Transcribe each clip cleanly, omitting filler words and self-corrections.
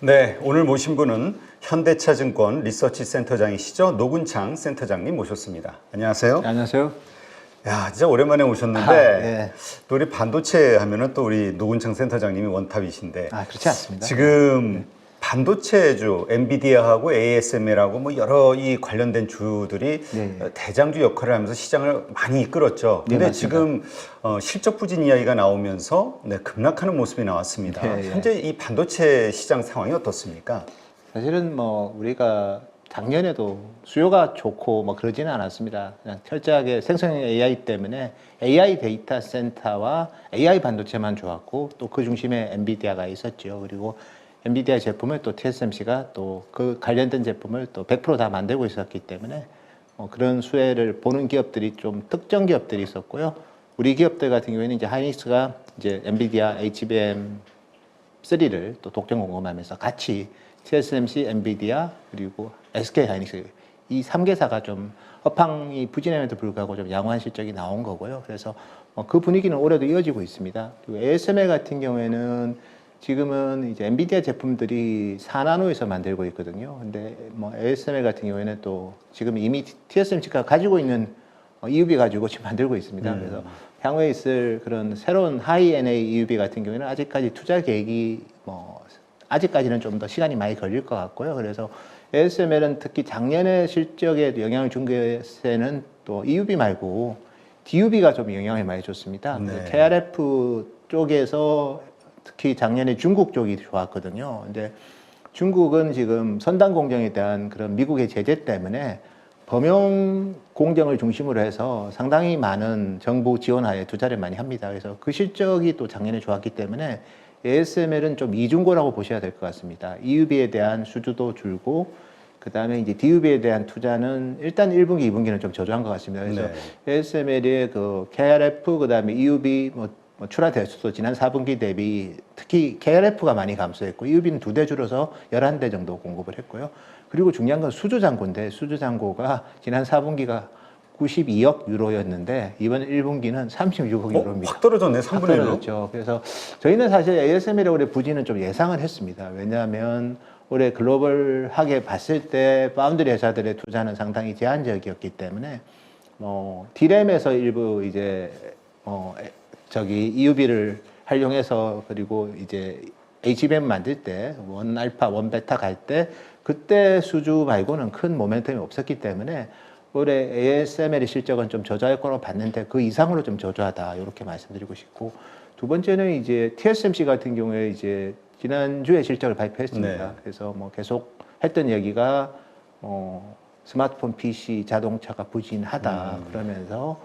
네, 오늘 모신 분은 현대차증권 리서치 센터장이시죠. 노근창 센터장님 모셨습니다. 안녕하세요. 안녕하세요. 야, 진짜 오랜만에 오셨는데 예. 또 우리 반도체 하면은 또 우리 노근창 센터장님이 원탑이신데 그렇지 않습니다. 지금 반도체주 엔비디아하고 ASML하고 뭐 여러 이 관련된 주들이 네. 대장주 역할을 하면서 시장을 많이 이끌었죠. 네, 근데 맞습니다. 지금 실적 부진 이야기가 나오면서 급락하는 모습이 나왔습니다. 네, 현재 이 반도체 시장 상황이 어떻습니까? 사실은 뭐 우리가 작년에도 수요가 좋고 뭐 그러지는 않았습니다. 그냥 철저하게 생성형 AI 때문에 AI 데이터 센터와 AI 반도체만 좋았고 또 그 중심에 엔비디아가 있었죠. 그리고 엔비디아 제품을 또 TSMC가 또 그 관련된 제품을 또 100% 다 만들고 있었기 때문에 그런 수혜를 보는 기업들이 좀 특정 기업들이 있었고요. 우리 기업들 같은 경우에는 이제 하이닉스가 이제 엔비디아 HBM3를 또 독점 공급하면서 같이 TSMC, 엔비디아 그리고 SK 하이닉스 이 3개사가 좀 업황이 부진함에도 불구하고 좀 양호한 실적이 나온 거고요. 그래서 그 분위기는 올해도 이어지고 있습니다. 그리고 ASML 같은 경우에는 지금은 이제 엔비디아 제품들이 4나노에서 만들고 있거든요. 근데 뭐 ASML 같은 경우에는 또 지금 이미 TSMC가 가지고 있는 EUV 가지고 지금 만들고 있습니다. 그래서 향후에 있을 그런 새로운 하이 NA EUV 같은 경우에는 아직까지 투자 계획이 뭐 아직까지는 좀 더 시간이 많이 걸릴 것 같고요. 그래서 ASML은 특히 작년에 실적에 영향을 준 것에는 또 EUV 말고 DUV가 좀 영향을 많이 줬습니다. 네. KrF 쪽에서 특히 작년에 중국 쪽이 좋았거든요. 근데 중국은 지금 선단 공정에 대한 그런 미국의 제재 때문에 범용 공정을 중심으로 해서 상당히 많은 정부 지원하에 투자를 많이 합니다. 그래서 그 실적이 또 작년에 좋았기 때문에 ASML은 좀 이중고라고 보셔야 될 것 같습니다. EUV에 대한 수주도 줄고 그 다음에 이제 DUV에 대한 투자는 일단 1분기, 2분기는 좀 저조한 것 같습니다. 그래서 ASML의 그 KrF, 그 다음에 EUV 뭐 출하 대수도 지난 4분기 대비 특히 KrF가 많이 감소했고 EUV는 2대 줄어서 11대 정도 공급을 했고요. 그리고 중요한 건 수주 잔고인데 수주 잔고가 지난 4분기가 92억 유로였는데 이번 1분기는 36억 유로입니다. 확 떨어졌네, 3분의 확 1로. 떨어졌죠. 그래서 저희는 사실 ASML의 올해 부진은 좀 예상을 했습니다. 왜냐하면 올해 글로벌하게 봤을 때 파운드리 회사들의 투자는 상당히 제한적이었기 때문에 D램에서 일부 이제 EUV를 활용해서 그리고 이제 HBM 만들 때 원알파, 원베타 갈 때 그때 수주 말고는 큰 모멘텀이 없었기 때문에 올해 ASML의 실적은 좀 저조할 거로 봤는데 그 이상으로 좀 저조하다 이렇게 말씀드리고 싶고 두 번째는 이제 TSMC 같은 경우에 이제 지난주에 실적을 발표했습니다. 네. 그래서 뭐 계속 했던 얘기가 스마트폰, PC, 자동차가 부진하다 그러면서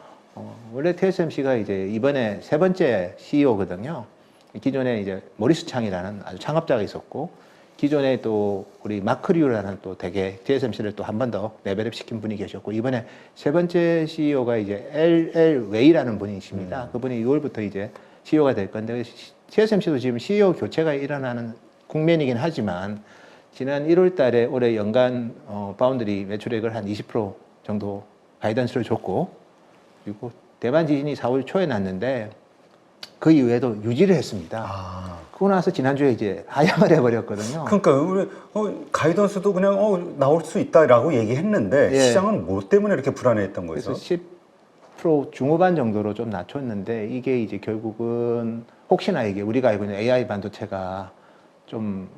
원래 TSMC가 이제 이번에 세 번째 CEO거든요. 기존에 이제 모리스 창이라는 아주 창업자가 있었고 기존에 또 우리 마크리우라는 또 되게 TSMC를 또 한 번 더 레벨업 시킨 분이 계셨고 이번에 세 번째 CEO가 이제 LL 웨이라는 분이십니다. 그분이 6월부터 이제 CEO가 될 건데 TSMC도 지금 CEO 교체가 일어나는 국면이긴 하지만 지난 1월 달에 올해 연간 파운드리 매출액을 한 20% 정도 가이던스를 줬고 그리고 대만 지진이 4월 초에 났는데 그 이후에도 유지를 했습니다. 그러고 나서 지난주에 이제 하향을 해버렸거든요. 그러니까 우리 가이던스도 그냥 나올 수 있다라고 얘기했는데 예. 시장은 뭐 때문에 이렇게 불안해했던 거죠? 그래서 10% 중후반 정도로 좀 낮췄는데 이게 이제 결국은 혹시나 이게 우리가 알고 있는 AI 반도체가 좀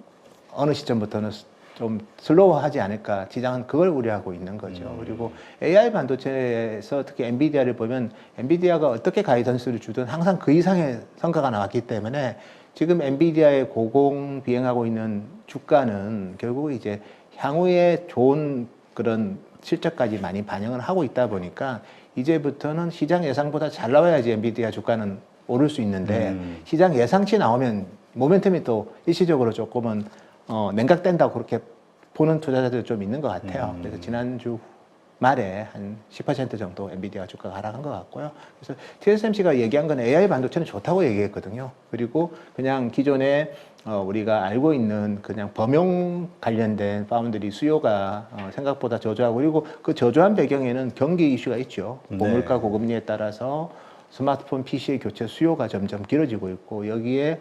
어느 시점부터는 좀 슬로우하지 않을까 시장은 그걸 우려하고 있는 거죠. 그리고 AI 반도체에서 특히 엔비디아를 보면 엔비디아가 어떻게 가이던스를 주든 항상 그 이상의 성과가 나왔기 때문에 지금 엔비디아의 고공 비행하고 있는 주가는 결국 이제 향후에 좋은 그런 실적까지 많이 반영을 하고 있다 보니까 이제부터는 시장 예상보다 잘 나와야지 엔비디아 주가는 오를 수 있는데 시장 예상치 나오면 모멘텀이 또 일시적으로 조금은 냉각된다고 그렇게 보는 투자자들 좀 있는 것 같아요. 그래서 지난주 말에 한 10% 정도 엔비디아 주가가 하락한 것 같고요. 그래서 TSMC가 얘기한 건 AI 반도체는 좋다고 얘기했거든요. 그리고 그냥 기존에 우리가 알고 있는 그냥 범용 관련된 파운드리 수요가 생각보다 저조하고 그리고 그 저조한 배경에는 경기 이슈가 있죠. 고물가 고금리에 따라서 스마트폰 PC의 교체 수요가 점점 길어지고 있고 여기에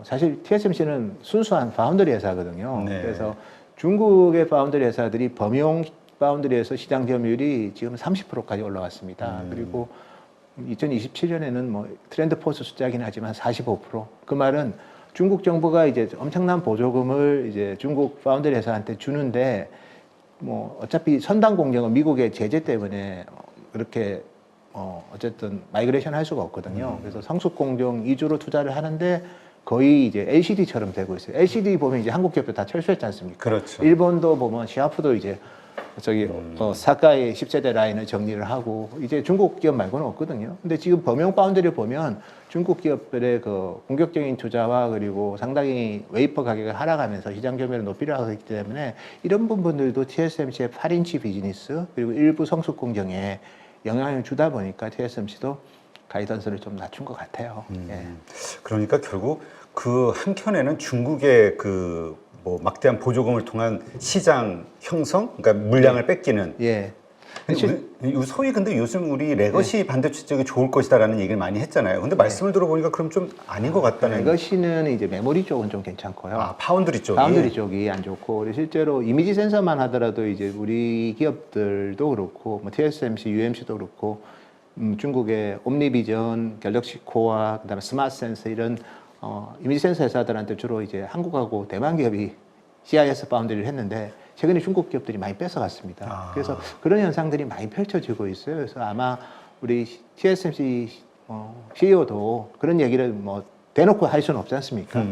사실 TSMC는 순수한 파운드리 회사거든요. 네. 그래서 중국의 파운드리 회사들이 범용 파운드리에서 시장 점유율이 지금 30%까지 올라왔습니다. 그리고 2027년에는 뭐 트렌드 포스 숫자긴 하지만 45%. 그 말은 중국 정부가 이제 엄청난 보조금을 이제 중국 파운드리 회사한테 주는데 뭐 어차피 선단 공정은 미국의 제재 때문에 그렇게 어쨌든 마이그레이션 할 수가 없거든요. 그래서 성숙 공정 위주로 투자를 하는데 거의 이제 LCD처럼 되고 있어요. LCD 보면 이제 한국 기업도 다 철수했지 않습니까? 그렇죠. 일본도 보면 시아프도 이제 저기 사카의 10세대 라인을 정리를 하고 이제 중국 기업 말고는 없거든요. 근데 지금 범용 파운드리를 보면 중국 기업들의 그 공격적인 투자와 그리고 상당히 웨이퍼 가격이 하락하면서 시장 점유율을 높이려고 하기 때문에 이런 부분들도 TSMC의 8인치 비즈니스 그리고 일부 성숙 공정에 영향을 주다 보니까 TSMC도 가이던스를 좀 낮춘 것 같아요. 예. 그러니까 결국 그 한켠에는 중국의 그 뭐 막대한 보조금을 통한 시장 형성, 그러니까 물량을 뺏기는. 예. 소위 근데 요즘 우리 레거시 반도체 쪽이 좋을 것이다라는 얘기를 많이 했잖아요. 근데 말씀을 들어보니까 그럼 좀 아닌 것 같다는. 레거시는 이제 메모리 쪽은 좀 괜찮고요. 아, 파운드리 쪽이. 파운드리 쪽이 안 좋고 실제로 이미지 센서만 하더라도 이제 우리 기업들도 그렇고 뭐 TSMC, UMC도 그렇고 중국의 옴니비전, 갤럭시 코어, 그다음에 스마트 센서 이런 이미지 센서 회사들한테 주로 이제 한국하고 대만 기업이 CIS 파운드리를 했는데 최근에 중국 기업들이 많이 뺏어갔습니다. 그래서 그런 현상들이 많이 펼쳐지고 있어요. 그래서 아마 우리 TSMC CEO도 그런 얘기를 뭐 대놓고 할 수는 없지 않습니까?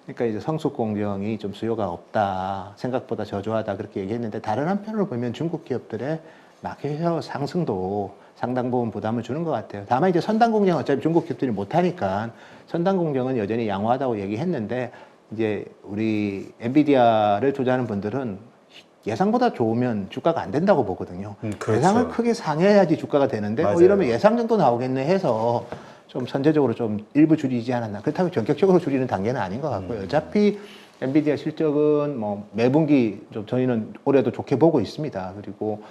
그러니까 이제 성숙 공정이 좀 수요가 없다, 생각보다 저조하다 그렇게 얘기했는데 다른 한편으로 보면 중국 기업들의 마켓 상승도 상당 부분 부담을 주는 것 같아요. 다만 이제 선단 공정은 어차피 중국 기업들이 못하니까 선단 공정은 여전히 양호하다고 얘기했는데 이제 우리 엔비디아를 투자하는 분들은 예상보다 좋으면 주가가 안 된다고 보거든요. 그렇죠. 예상을 크게 상회해야지 주가가 되는데 이러면 예상 정도 나오겠네 해서 좀 선제적으로 좀 일부 줄이지 않았나. 그렇다고 전격적으로 줄이는 단계는 아닌 것 같고요. 어차피 엔비디아 실적은 뭐 매분기 좀 저희는 올해도 좋게 보고 있습니다. 그리고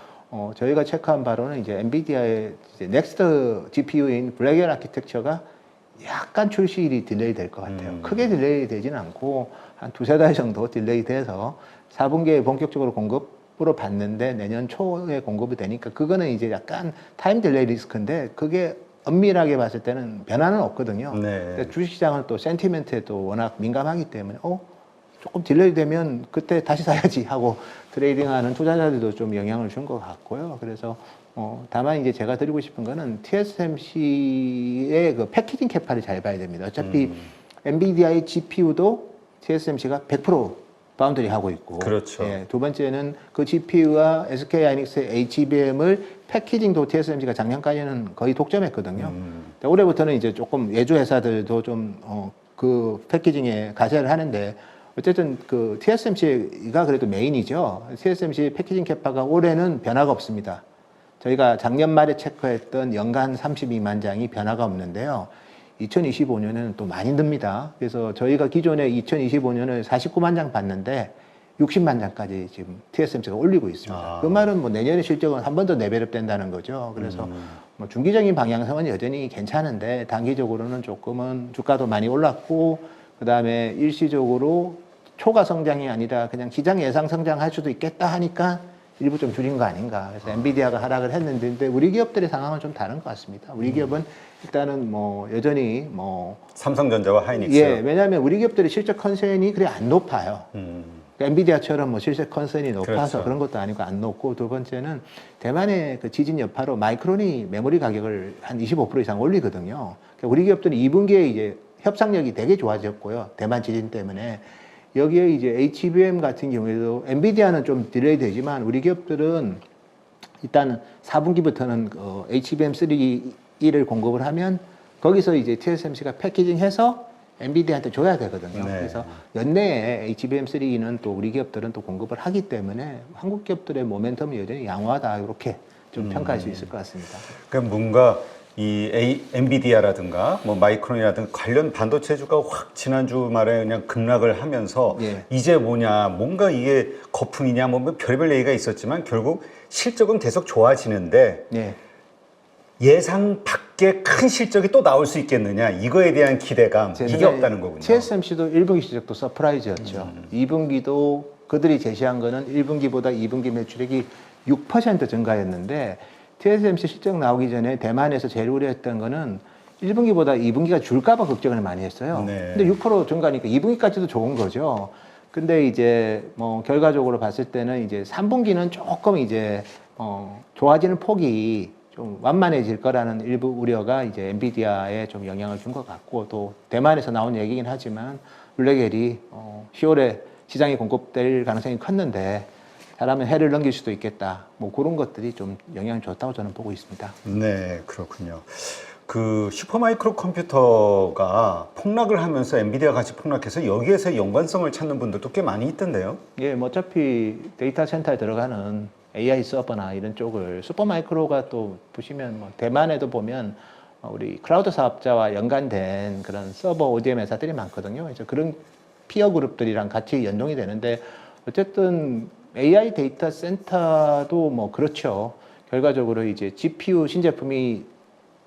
저희가 체크한 바로는 이제 엔비디아의 이제 넥스트 GPU인 블랙엘 아키텍처가 약간 출시일이 딜레이 될 것 같아요. 크게 딜레이 되지는 않고 한 두세 달 정도 딜레이 돼서 4분기에 본격적으로 공급으로 받는데 내년 초에 공급이 되니까 그거는 이제 약간 타임 딜레이 리스크인데 그게 엄밀하게 봤을 때는 변화는 없거든요. 네. 주식시장은 또 센티멘트에 또 워낙 민감하기 때문에 조금 딜레이 되면 그때 다시 사야지 하고 트레이딩하는 투자자들도 좀 영향을 준 것 같고요. 그래서 다만 이제 제가 드리고 싶은 거는 TSMC의 그 패키징 캐파를 잘 봐야 됩니다. 어차피 엔비디아의 GPU도 TSMC가 100% 바운드리 하고 있고. 그렇죠. 예, 두 번째는 그 GPU와 SK 하이닉스의 HBM을 패키징도 TSMC가 작년까지는 거의 독점했거든요. 올해부터는 이제 조금 외주 회사들도 좀 그 패키징에 가세를 하는데 어쨌든 그 TSMC가 그래도 메인이죠. TSMC 패키징 캐파가 올해는 변화가 없습니다. 저희가 작년 말에 체크했던 연간 32만 장이 변화가 없는데요. 2025년에는 또 많이 듭니다. 그래서 저희가 기존에 2025년을 49만 장 봤는데 60만 장까지 지금 TSMC가 올리고 있습니다. 그 말은 뭐 내년에 실적은 한 번 더 레벨업 된다는 거죠. 그래서 뭐 중기적인 방향성은 여전히 괜찮은데 단기적으로는 조금은 주가도 많이 올랐고 그다음에 일시적으로 초과 성장이 아니라 그냥 시장 예상 성장할 수도 있겠다 하니까 일부 좀 줄인 거 아닌가. 그래서 엔비디아가 하락을 했는데 우리 기업들의 상황은 좀 다른 것 같습니다. 우리 기업은 일단은 뭐 여전히 뭐 삼성전자와 하이닉스. 예, 왜냐하면 우리 기업들의 실적 컨센이 그래 안 높아요. 엔비디아처럼 뭐 실적 컨센이 높아서 그렇죠. 그런 것도 아니고 안 높고 두 번째는 대만의 그 지진 여파로 마이크론이 메모리 가격을 한 25% 이상 올리거든요. 그러니까 우리 기업들은 2분기에 이제 협상력이 되게 좋아졌고요. 대만 지진 때문에. 여기에 이제 HBM 같은 경우에도 엔비디아는 좀 딜레이 되지만 우리 기업들은 일단 4분기부터는 HBM3E를 공급을 하면 거기서 이제 TSMC가 패키징해서 엔비디아한테 줘야 되거든요. 네. 그래서 연내에 HBM3E는 또 우리 기업들은 또 공급을 하기 때문에 한국 기업들의 모멘텀이 여전히 양호하다 이렇게 좀 평가할 수 있을 것 같습니다. 그러니까 뭔가 이 엔비디아라든가 뭐 마이크론이라든가 관련 반도체 주가가 확 지난주 말에 그냥 급락을 하면서 예. 이제 뭐냐 뭔가 이게 거품이냐 뭐 별의별 얘기가 있었지만 결국 실적은 계속 좋아지는데 예. 예상 그렇게 큰 실적이 또 나올 수 있겠느냐 이거에 대한 기대감 이게 없다는 거군요. TSMC도 1분기 실적도 서프라이즈였죠. 2분기도 그들이 제시한 거는 1분기보다 2분기 매출액이 6% 증가했는데 TSMC 실적 나오기 전에 대만에서 제일 우려했던 거는 1분기보다 2분기가 줄까봐 걱정을 많이 했어요. 네. 근데 6% 증가니까 2분기까지도 좋은 거죠. 근데 이제 뭐 결과적으로 봤을 때는 이제 3분기는 조금 이제 좋아지는 폭이 좀 완만해질 거라는 일부 우려가 이제 엔비디아에 좀 영향을 준 것 같고, 또 대만에서 나온 얘기긴 하지만 블랙엘이 10월에 시장에 공급될 가능성이 컸는데 잘하면 해를 넘길 수도 있겠다. 뭐 그런 것들이 좀 영향을 줬다고 저는 보고 있습니다. 네, 그렇군요. 그 슈퍼마이크로 컴퓨터가 폭락을 하면서 엔비디아 같이 폭락해서 여기에서 연관성을 찾는 분들도 꽤 많이 있던데요. 예, 뭐 어차피 데이터 센터에 들어가는 AI 서버나 이런 쪽을 슈퍼마이크로가 또 보시면 뭐 대만에도 보면 우리 클라우드 사업자와 연관된 그런 서버 ODM 회사들이 많거든요. 그래서 그런 피어 그룹들이랑 같이 연동이 되는데 어쨌든 AI 데이터 센터도 뭐 그렇죠. 결과적으로 이제 GPU 신제품이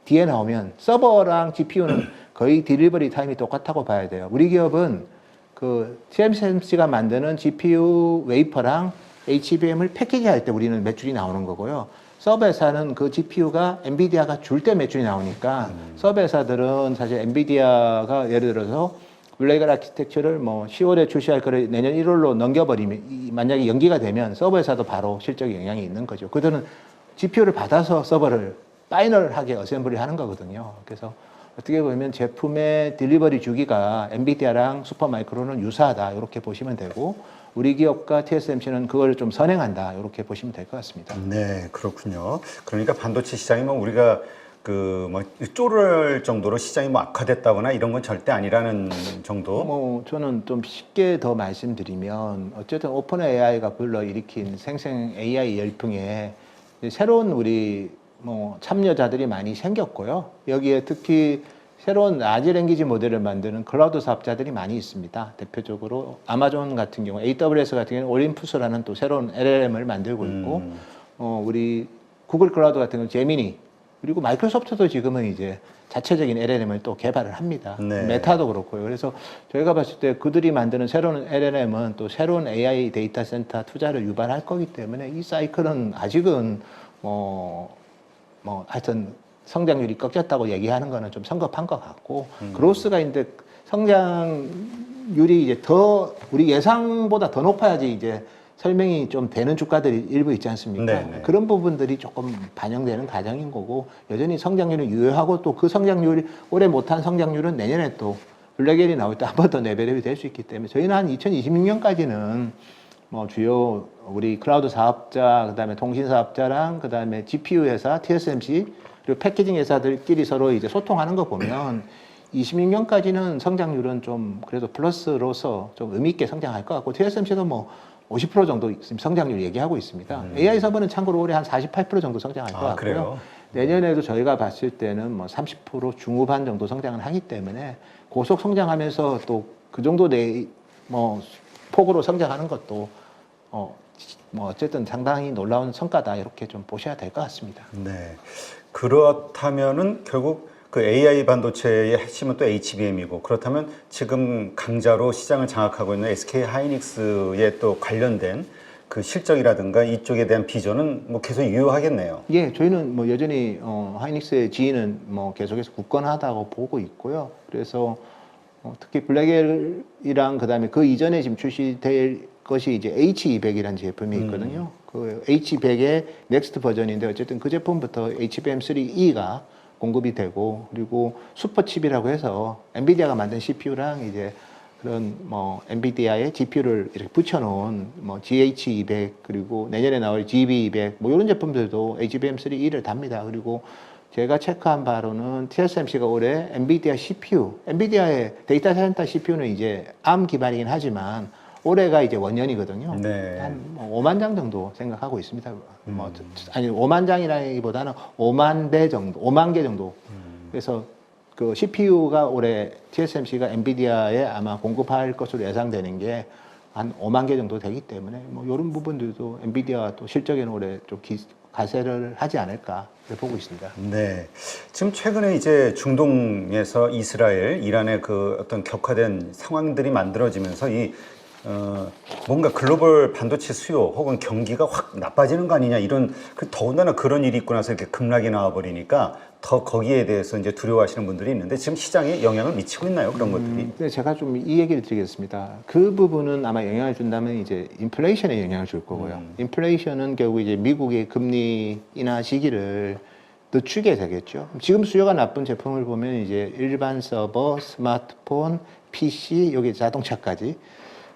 뒤에 나오면 서버랑 GPU는 거의 딜리버리 타임이 똑같다고 봐야 돼요. 우리 기업은 그 TSMC가 만드는 GPU 웨이퍼랑 HBM을 패키지할 때 우리는 매출이 나오는 거고요. 서버 회사는 그 GPU가 엔비디아가 줄 때 매출이 나오니까 서버 회사들은 사실 엔비디아가 예를 들어서 블랙 아키텍처를 뭐 10월에 출시할 거를 내년 1월로 넘겨버리면 만약에 연기가 되면 서버 회사도 바로 실적에 영향이 있는 거죠. 그들은 GPU를 받아서 서버를 파이널하게 어셈블리 하는 거거든요. 그래서 어떻게 보면 제품의 딜리버리 주기가 엔비디아랑 슈퍼마이크로는 유사하다 이렇게 보시면 되고, 우리 기업과 TSMC는 그걸 좀 선행한다 이렇게 보시면 될 것 같습니다. 네, 그렇군요. 그러니까 반도체 시장이 뭐 우리가 그 뭐 쪼를 정도로 시장이 뭐 악화됐다거나 이런 건 절대 아니라는 정도. 뭐 저는 좀 쉽게 더 말씀드리면 어쨌든 오픈 AI가 불러일으킨 생생 AI 열풍에 새로운 우리 뭐 참여자들이 많이 생겼고요. 여기에 특히 새로운 라지 랭귀지 모델을 만드는 클라우드 사업자들이 많이 있습니다. 대표적으로 아마존 같은 경우, AWS 같은 경우는 올림푸스라는 또 새로운 LLM을 만들고 있고, 우리 구글 클라우드 같은 경우는 제미니, 그리고 마이크로소프트도 지금은 이제 자체적인 LLM을 또 개발을 합니다. 네. 메타도 그렇고요. 그래서 저희가 봤을 때 그들이 만드는 새로운 LLM은 또 새로운 AI 데이터 센터 투자를 유발할 거기 때문에 이 사이클은 아직은 하여튼 성장률이 꺾였다고 얘기하는 거는 좀 성급한 것 같고, 그로스가 있는데 성장률이 이제 더 우리 예상보다 더 높아야지 이제 설명이 좀 되는 주가들이 일부 있지 않습니까? 네네. 그런 부분들이 조금 반영되는 과정인 거고, 여전히 성장률은 유효하고 또 그 성장률이 올해 못한 성장률은 내년에 또 블랙엘이 나올 때 한 번 더 레벨업이 될 수 있기 때문에 저희는 한 2026년까지는 뭐 주요 우리 클라우드 사업자, 그다음에 통신 사업자랑 그다음에 GPU 회사, TSMC 그리고 패키징 회사들끼리 서로 이제 소통하는 거 보면 26년까지는 성장률은 좀 그래도 플러스로서 좀 의미 있게 성장할 것 같고, TSMC도 뭐 50% 정도 성장률 얘기하고 있습니다. AI 서버는 참고로 올해 한 48% 정도 성장할 것 같고요. 그래요? 내년에도 저희가 봤을 때는 뭐 30% 중후반 정도 성장을 하기 때문에 고속 성장하면서 또 그 정도 뭐 폭으로 성장하는 것도 뭐 어쨌든 상당히 놀라운 성과다 이렇게 좀 보셔야 될 것 같습니다. 네. 그렇다면은 결국 그 AI 반도체의 핵심은 또 HBM이고, 그렇다면 지금 강자로 시장을 장악하고 있는 SK 하이닉스에 또 관련된 그 실적이라든가 이쪽에 대한 비전은 뭐 계속 유효하겠네요. 예, 저희는 뭐 여전히 하이닉스의 지위는 뭐 계속해서 굳건하다고 보고 있고요. 그래서 특히 블랙엘이랑 그다음에 그 이전에 지금 출시될 것이 이제 H200이라는 제품이 있거든요. 그 H100의 넥스트 버전인데 어쨌든 그 제품부터 HBM3E가 공급이 되고, 그리고 슈퍼칩이라고 해서 엔비디아가 만든 CPU랑 이제 그런 뭐 엔비디아의 GPU를 이렇게 붙여놓은 뭐 GH200 그리고 내년에 나올 GB200 뭐 이런 제품들도 HBM3E를 답니다. 그리고 제가 체크한 바로는 TSMC가 올해 엔비디아 CPU, 엔비디아의 데이터 센터 CPU는 이제 ARM 기반이긴 하지만 올해가 이제 원년이거든요. 네. 한 5만 장 정도 생각하고 있습니다. 뭐 아니 5만 장이라기보다는 5만 대 정도, 5만 개 정도. 그래서 그 CPU가 올해 TSMC가 엔비디아에 아마 공급할 것으로 예상되는 게 한 5만 개 정도 되기 때문에 뭐 이런 부분들도 엔비디아 또 실적에는 올해 좀 가세를 하지 않을까 보고 있습니다. 네. 지금 최근에 이제 중동에서 이스라엘, 이란의 그 어떤 격화된 상황들이 만들어지면서 뭔가 글로벌 반도체 수요 혹은 경기가 확 나빠지는 거 아니냐 이런 더군다나 그런 일이 있고 나서 이렇게 급락이 나와버리니까 더 거기에 대해서 이제 두려워하시는 분들이 있는데 지금 시장에 영향을 미치고 있나요? 그런 것들이? 네, 제가 좀 이 얘기를 드리겠습니다. 그 부분은 아마 영향을 준다면 이제 인플레이션에 영향을 줄 거고요. 인플레이션은 결국 이제 미국의 금리 인하 시기를 늦추게 되겠죠. 지금 수요가 나쁜 제품을 보면 이제 일반 서버, 스마트폰, PC, 여기 자동차까지.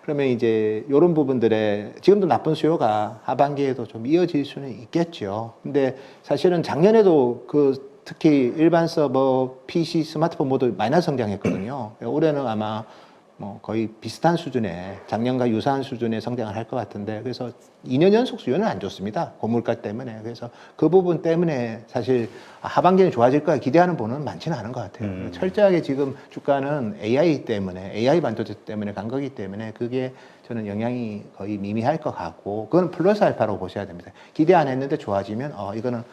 그러면 이제 이런 부분들에 지금도 나쁜 수요가 하반기에도 좀 이어질 수는 있겠죠. 근데 사실은 작년에도 특히 일반 서버, PC, 스마트폰 모두 마이너스 성장했거든요. 올해는 아마 뭐 거의 비슷한 수준의 작년과 유사한 수준의 성장을 할 것 같은데 그래서 2년 연속 수요는 안 좋습니다. 고물가 때문에. 그래서 그 부분 때문에 사실 하반기는 좋아질 거야 기대하는 분은 많지는 않은 것 같아요. 철저하게 지금 주가는 AI 때문에 AI 반도체 때문에 간 거기 때문에 그게 저는 영향이 거의 미미할 것 같고 그건 플러스 알파라고 보셔야 됩니다. 기대 안 했는데 좋아지면 이거는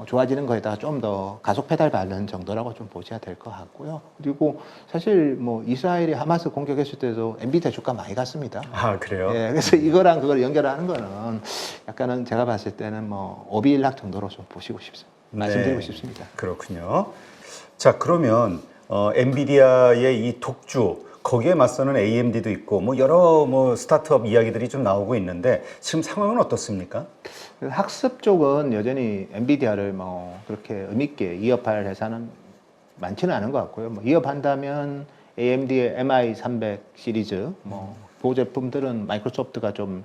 좋아지는 거에다가 좀 더 가속 페달 밟는 정도라고 좀 보셔야 될 것 같고요. 그리고 사실 뭐 이스라엘이 하마스 공격했을 때도 엔비디아 주가 많이 갔습니다. 아, 그래요? 예, 그래서 이거랑 그걸 연결하는 거는 약간은 제가 봤을 때는 뭐 오비일락 정도로 좀 보시고 싶습니다. 말씀드리고 싶습니다. 그렇군요. 자, 그러면 엔비디아의 이 독주 거기에 맞서는 AMD도 있고 뭐 여러 스타트업 이야기들이 좀 나오고 있는데 지금 상황은 어떻습니까? 학습 쪽은 여전히 엔비디아를 뭐 그렇게 의미있게 이어할 회사는 많지는 않은 것 같고요. 뭐 이어한다면 AMD의 MI300 시리즈 그 제품들은 마이크로소프트가 좀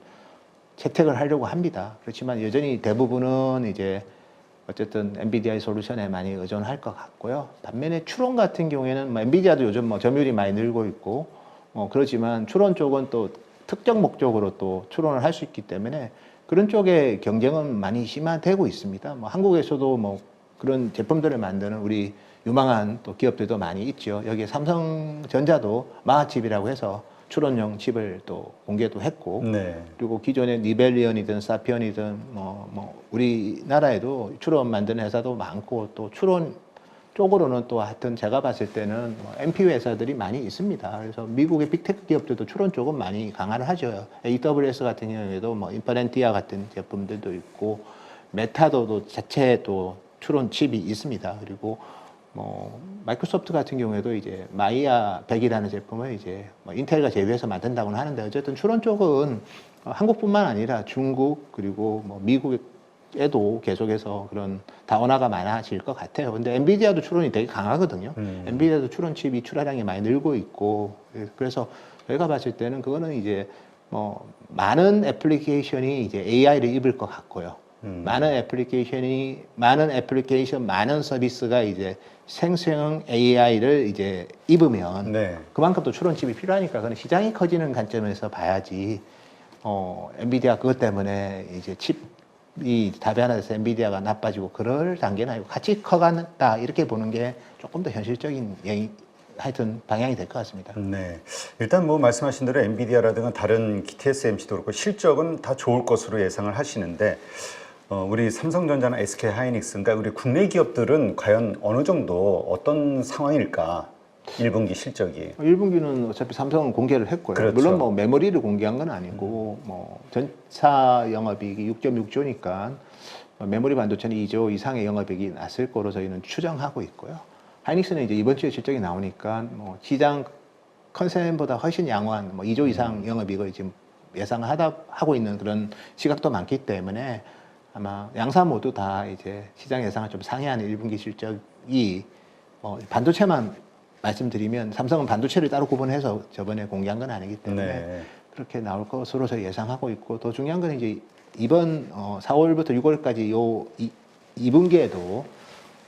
채택을 하려고 합니다. 그렇지만 여전히 대부분은 이제 어쨌든 엔비디아의 솔루션에 많이 의존할 것 같고요. 반면에 추론 같은 경우에는 엔비디아도 요즘 점유율이 많이 늘고 있고 그렇지만 추론 쪽은 또 특정 목적으로 또 추론을 할 수 있기 때문에 그런 쪽에 경쟁은 많이 심화되고 있습니다. 한국에서도 그런 제품들을 만드는 우리 유망한 또 기업들도 많이 있죠. 여기에 삼성전자도 마하칩이라고 해서 추론용 칩을 또 공개도 했고, 네. 그리고 기존의 니벨리언이든 사피언이든 우리나라에도 추론 만드는 회사도 많고 또 추론 쪽으로는 또 하여튼 제가 봤을 때는 NP 회사들이 많이 있습니다. 그래서 미국의 빅테크 기업들도 추론 쪽은 많이 강화를 하죠. AWS 같은 경우에도 인퍼렌티아 같은 제품들도 있고 메타도 자체 또 추론 칩이 있습니다. 그리고 마이크로소프트 같은 경우에도 이제 마이아 100이라는 제품을 이제 인텔과 제휴해서 만든다고는 하는데 어쨌든 추론 쪽은 한국뿐만 아니라 중국 그리고 미국에도 계속해서 그런 다원화가 많아질 것 같아요. 근데 엔비디아도 추론이 되게 강하거든요. 엔비디아도 추론 칩이 출하량이 많이 늘고 있고 그래서 저희가 봤을 때는 그거는 이제 많은 애플리케이션이 이제 AI를 입을 것 같고요. 많은 애플리케이션, 많은 서비스가 이제 생성형 AI를 이제 입으면 네. 그만큼 또 추론칩이 필요하니까 그건 시장이 커지는 관점에서 봐야지. 엔비디아 그것 때문에 이제 칩이 답이 하나 돼서 엔비디아가 나빠지고 그럴 단계는 아니고 같이 커간다 이렇게 보는 게 조금 더 현실적인 하여튼 방향이 될 것 같습니다. 네. 일단 말씀하신 대로 엔비디아라든가 다른 TSMC도 그렇고 실적은 다 좋을 것으로 예상을 하시는데 우리 삼성전자나 SK 하이닉스인가 우리 국내 기업들은 과연 어느 정도 어떤 상황일까? 1분기 실적이. 1분기는 어차피 삼성은 공개를 했고요. 그렇죠. 물론 메모리를 공개한 건 아니고 전차 영업이익이 6.6조니까 메모리 반도체는 2조 이상의 영업이익이 났을 거로 저희는 추정하고 있고요. 하이닉스는 이제 이번 주에 실적이 나오니까 시장 컨센보다 훨씬 양호한 2조 이상 영업이익을 지금 예상하고 있는 그런 시각도 많기 때문에 아마 양사 모두 다 이제 시장 예상을 좀 상회하는 1분기 실적이 반도체만 말씀드리면 삼성은 반도체를 따로 구분해서 저번에 공개한 건 아니기 때문에 네. 그렇게 나올 것으로 저희 예상하고 있고 더 중요한 건 이제 이번 4월부터 6월까지 요 2분기에도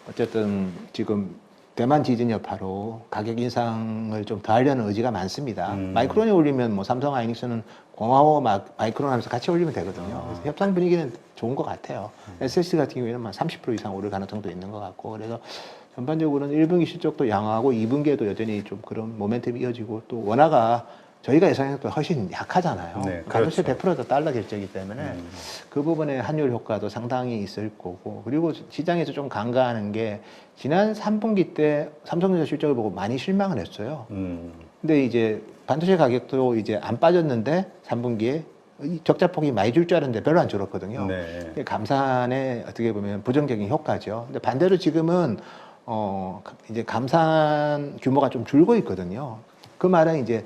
어쨌든 지금 대만 지진 여파로 가격 인상을 좀 더 하려는 의지가 많습니다. 마이크론이 올리면 삼성 하이닉스는 고마워 마이크론 하면서 같이 올리면 되거든요. 그래서 협상 분위기는 좋은 것 같아요. SSD 같은 경우에는 30% 이상 오를 가능성도 있는 것 같고 그래서 전반적으로는 1분기 실적도 양호하고 2분기에도 여전히 좀 그런 모멘텀이 이어지고 또 원화가 저희가 예상했던 것보다 훨씬 약하잖아요. 네, 반도체 그렇죠. 100%도 달러 결제이기 때문에 그 부분에 환율 효과도 상당히 있을 거고, 그리고 시장에서 좀 간과하는 게 지난 3분기 때 삼성전자 실적을 보고 많이 실망을 했어요. 근데 이제 반도체 가격도 이제 안 빠졌는데 3분기에 적자폭이 많이 줄 줄 알았는데 별로 안 줄었거든요. 네. 감산의 어떻게 보면 부정적인 효과죠. 근데 반대로 지금은 이제 감산 규모가 좀 줄고 있거든요. 그 말은 이제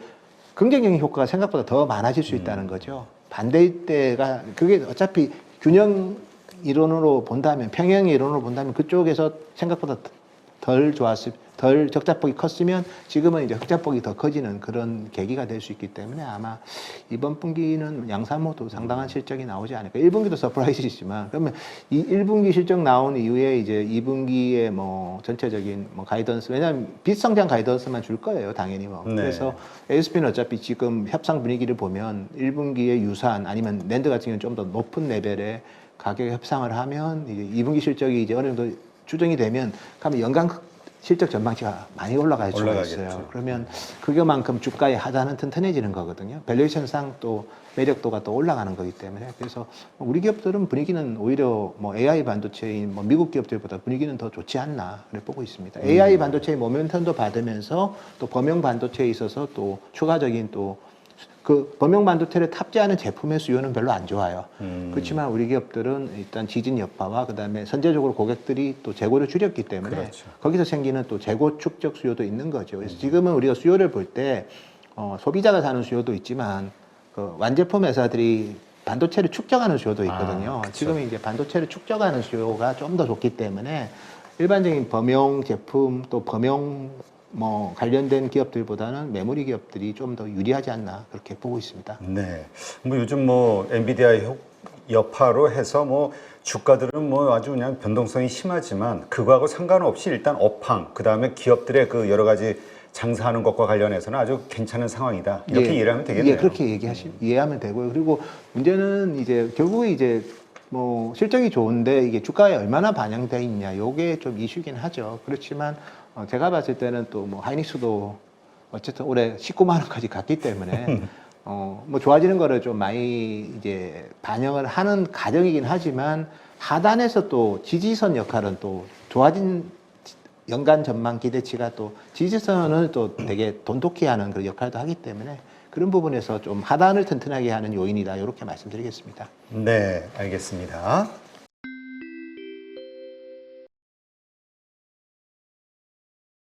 긍정적인 효과가 생각보다 더 많아질 수 있다는 거죠. 반대일 때가 그게 어차피 균형 이론으로 본다면, 평형 이론으로 본다면 그쪽에서 생각보다 덜 적자폭이 컸으면 지금은 이제 흑자폭이 더 커지는 그런 계기가 될 수 있기 때문에 아마 이번 분기는 양사모도 상당한 실적이 나오지 않을까. 1분기도 서프라이즈이지만, 그러면 이 1분기 실적 나온 이후에 이제 2분기에 뭐 전체적인 뭐 가이던스, 왜냐하면 비성장 가이던스만 줄 거예요, 당연히 뭐. 네. 그래서 ASP는 어차피 지금 협상 분위기를 보면 1분기에 유사한 아니면 낸드 같은 경우는 좀 더 높은 레벨의 가격 협상을 하면 이제 2분기 실적이 이제 어느 정도 추정이 되면 그러면 연간 실적 전망치가 많이 올라갈 수가 올라가겠죠. 있어요. 그러면 그거만큼 주가의 하단은 튼튼해지는 거거든요. 밸류에이션상 또 매력도가 또 올라가는 거기 때문에, 그래서 우리 기업들은 분위기는 오히려 뭐 AI 반도체인 뭐 미국 기업들보다 분위기는 더 좋지 않나 그래 보고 있습니다. AI 반도체의 모멘텀도 받으면서 또 범용 반도체에 있어서 또 추가적인 또 그 범용 반도체를 탑재하는 제품의 수요는 별로 안 좋아요. 그렇지만 우리 기업들은 일단 지진 여파와 그다음에 선제적으로 고객들이 또 재고를 줄였기 때문에 그렇죠. 거기서 생기는 또 재고 축적 수요도 있는 거죠. 그래서 지금은 우리가 수요를 볼 때 소비자가 사는 수요도 있지만 그 완제품 회사들이 반도체를 축적하는 수요도 있거든요. 그쵸. 지금 이제 반도체를 축적하는 수요가 좀 더 좋기 때문에 일반적인 범용 제품 또 범용 뭐 관련된 기업들보다는 메모리 기업들이 좀 더 유리하지 않나 그렇게 보고 있습니다. 네. 뭐 요즘 뭐 엔비디아 여파로 해서 뭐 주가들은 뭐 아주 그냥 변동성이 심하지만 그거하고 상관없이 일단 업황, 그 다음에 기업들의 그 여러 가지 장사하는 것과 관련해서는 아주 괜찮은 상황이다. 이렇게 이해를 하면 되겠네요. 예, 그렇게 이해하면 되고요. 그리고 문제는 이제 결국에 이제 뭐 실적이 좋은데 이게 주가에 얼마나 반영돼 있냐, 요게 좀 이슈긴 하죠. 그렇지만 제가 봤을 때는 또 뭐 하이닉스도 어쨌든 올해 19만 원까지 갔기 때문에 뭐 좋아지는 거를 좀 많이 이제 반영을 하는 가정이긴 하지만 하단에서 또 지지선 역할은 또 좋아진 연간 전망 기대치가 또 지지선을 또 되게 돈독히 하는 그런 역할도 하기 때문에 그런 부분에서 좀 하단을 튼튼하게 하는 요인이다, 이렇게 말씀드리겠습니다. 네, 알겠습니다.